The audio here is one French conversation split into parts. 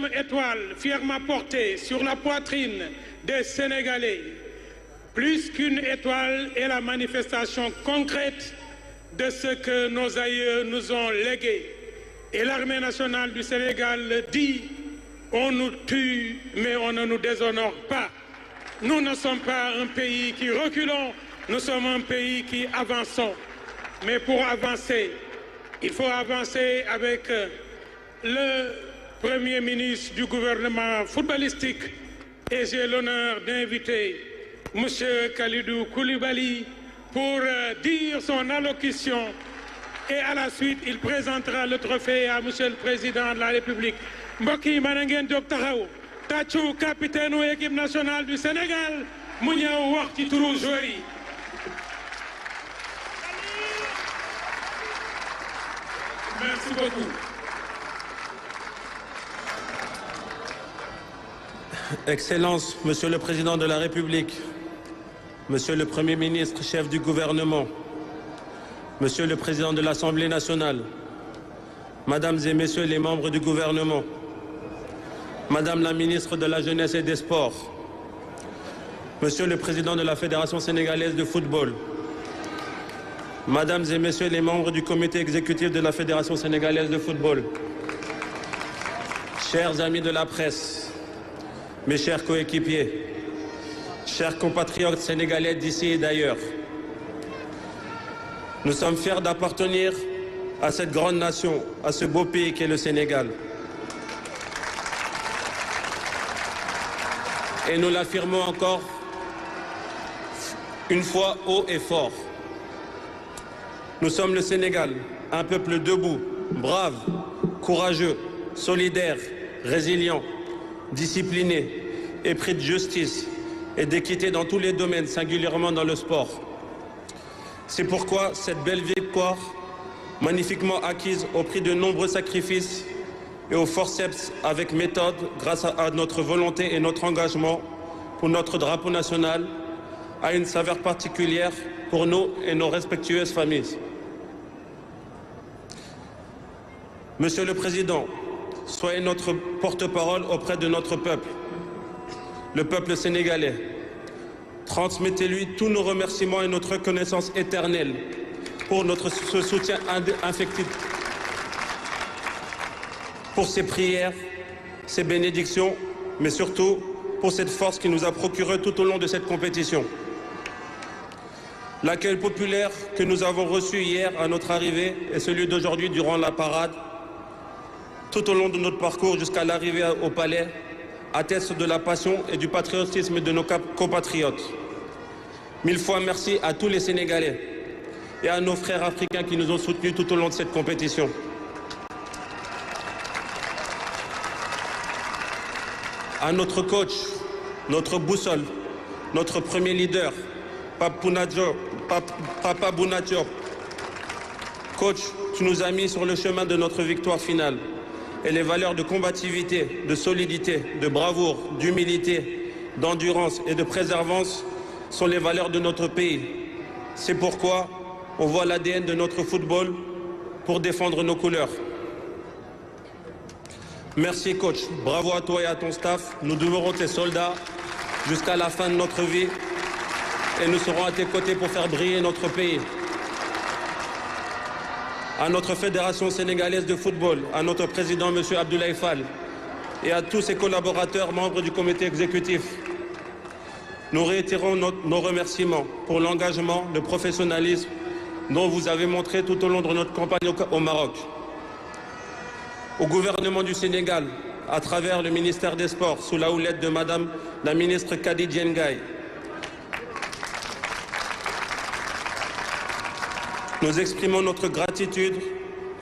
deuxième étoile fièrement portée sur la poitrine des Sénégalais, plus qu'une étoile, est la manifestation concrète de ce que nos aïeux nous ont légué. Et l'armée nationale du Sénégal dit: on nous tue, mais on ne nous déshonore pas. Nous ne sommes pas un pays qui reculons, nous sommes un pays qui avançons. Mais pour avancer, il faut avancer avec le Premier ministre du gouvernement footballistique. Et j'ai l'honneur d'inviter M. Khalidou Koulibaly pour dire son allocution. Et à la suite, il présentera le trophée à M. le Président de la République. mbokk yi mën ngeen jóg taxaw tàccu capitaine u équipe nationale du Sénégal mu ñëw wax ci turu joueur yi. Merci beaucoup. Excellences, Monsieur le Président de la République, Monsieur le Premier ministre, chef du gouvernement, Monsieur le Président de l'Assemblée nationale, Mesdames et Messieurs les membres du gouvernement, Madame la ministre de la Jeunesse et des Sports, Monsieur le Président de la Fédération sénégalaise de football, Mesdames et Messieurs les membres du comité exécutif de la Fédération sénégalaise de football, chers amis de la presse, mes chers coéquipiers, chers compatriotes sénégalais d'ici et d'ailleurs, nous sommes fiers d'appartenir à cette grande nation, à ce beau pays qu'est le Sénégal. Et nous l'affirmons encore une fois haut et fort. Nous sommes le Sénégal, un peuple debout, brave, courageux, solidaire, résilient, discipliné, épris de justice et d'équité dans tous les domaines, singulièrement dans le sport. C'est pourquoi cette belle victoire, magnifiquement acquise au prix de nombreux sacrifices et au forceps avec méthode, grâce à notre volonté et notre engagement pour notre drapeau national, a une saveur particulière pour nous et nos respectueuses familles. Monsieur le Président, soyez notre porte-parole auprès de notre peuple, le peuple sénégalais. Transmettez-lui tous nos remerciements et notre reconnaissance éternelle pour ce soutien indéfectible, pour ses prières, ses bénédictions, mais surtout pour cette force qu'il nous a procurée tout au long de cette compétition. L'accueil populaire que nous avons reçu hier à notre arrivée et celui d'aujourd'hui durant la parade, tout au long de notre parcours jusqu'à l'arrivée au palais, attestent de la passion et du patriotisme de nos compatriotes. Mille fois merci à tous les Sénégalais et à nos frères africains qui nous ont soutenus tout au long de cette compétition. À notre coach, notre boussole, notre premier leader, Papa Bouna Diop. Coach, tu nous as mis sur le chemin de notre victoire finale. Et les valeurs de combativité, de solidité, de bravoure, d'humilité, d'endurance et de préservance sont les valeurs de notre pays. C'est pourquoi on voit l'ADN de notre football pour défendre nos couleurs. Merci coach, bravo à toi et à ton staff. Nous demeurons tes soldats jusqu'à la fin de notre vie et nous serons à tes côtés pour faire briller notre pays. À notre Fédération sénégalaise de football, à notre président M. Abdoulaye Fall et à tous ses collaborateurs membres du comité exécutif, nous réitérons nos remerciements pour l'engagement, le professionnalisme dont vous avez montré tout au long de notre campagne au Maroc. Au gouvernement du Sénégal, à travers le ministère des Sports, sous la houlette de Madame la ministre Kadi Diengay, nous exprimons notre gratitude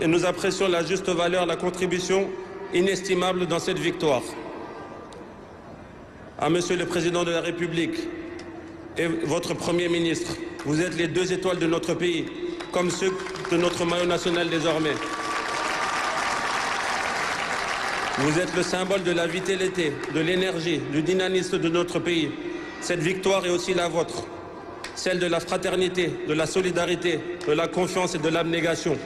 et nous apprécions la juste valeur, la contribution inestimable dans cette victoire. À Monsieur le Président de la République et votre Premier ministre, vous êtes les 2 étoiles de notre pays, comme ceux de notre maillot national désormais. Vous êtes le symbole de la vitalité, de l'énergie, du dynamisme de notre pays. Cette victoire est aussi la vôtre. Celle de la fraternité, de la solidarité, de la confiance et de l'abnégation.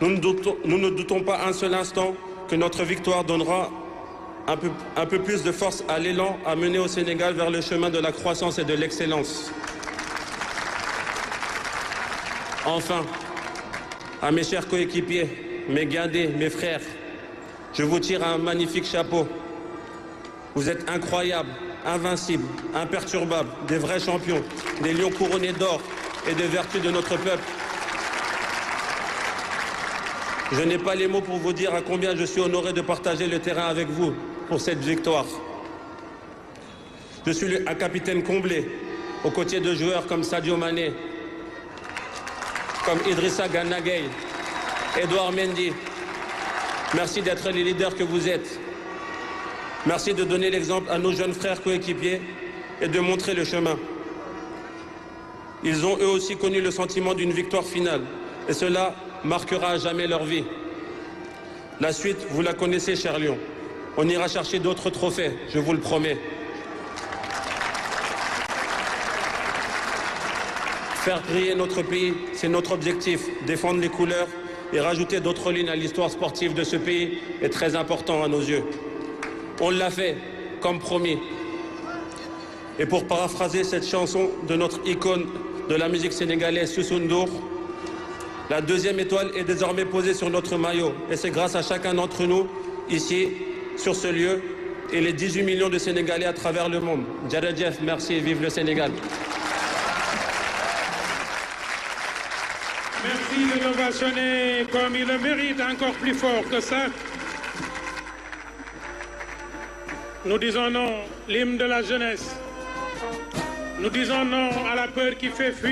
Nous ne doutons pas un seul instant que notre victoire donnera un peu plus de force à l'élan à mener au Sénégal vers le chemin de la croissance et de l'excellence. Enfin, à mes chers coéquipiers, mes guindés, mes frères, je vous tire un magnifique chapeau. Vous êtes incroyables, invincibles, imperturbables, des vrais champions, des lions couronnés d'or et de vertus de notre peuple. Je n'ai pas les mots pour vous dire à combien je suis honoré de partager le terrain avec vous pour cette victoire. Je suis un capitaine comblé, aux côtés de joueurs comme Sadio Mané, comme Idrissa Gana Gueye, Edouard Mendy. Merci d'être les leaders que vous êtes. Merci de donner l'exemple à nos jeunes frères coéquipiers et de montrer le chemin. Ils ont eux aussi connu le sentiment d'une victoire finale et cela marquera à jamais leur vie. La suite, vous la connaissez, chers Lions. On ira chercher d'autres trophées, je vous le promets. Faire briller notre pays, c'est notre objectif. Défendre les couleurs et rajouter d'autres lignes à l'histoire sportive de ce pays est très important à nos yeux. On l'a fait, comme promis. Et pour paraphraser cette chanson de notre icône de la musique sénégalaise, Youssou N'Dour, la deuxième étoile est désormais posée sur notre maillot. Et c'est grâce à chacun d'entre nous, ici, sur ce lieu, et les 18 millions de Sénégalais à travers le monde. Djaradjef, merci et vive le Sénégal. Merci de l'ovationner comme il le mérite, encore plus fort que ça. Nous disons non, l'hymne de la jeunesse. Nous disons non à la peur qui fait fuir.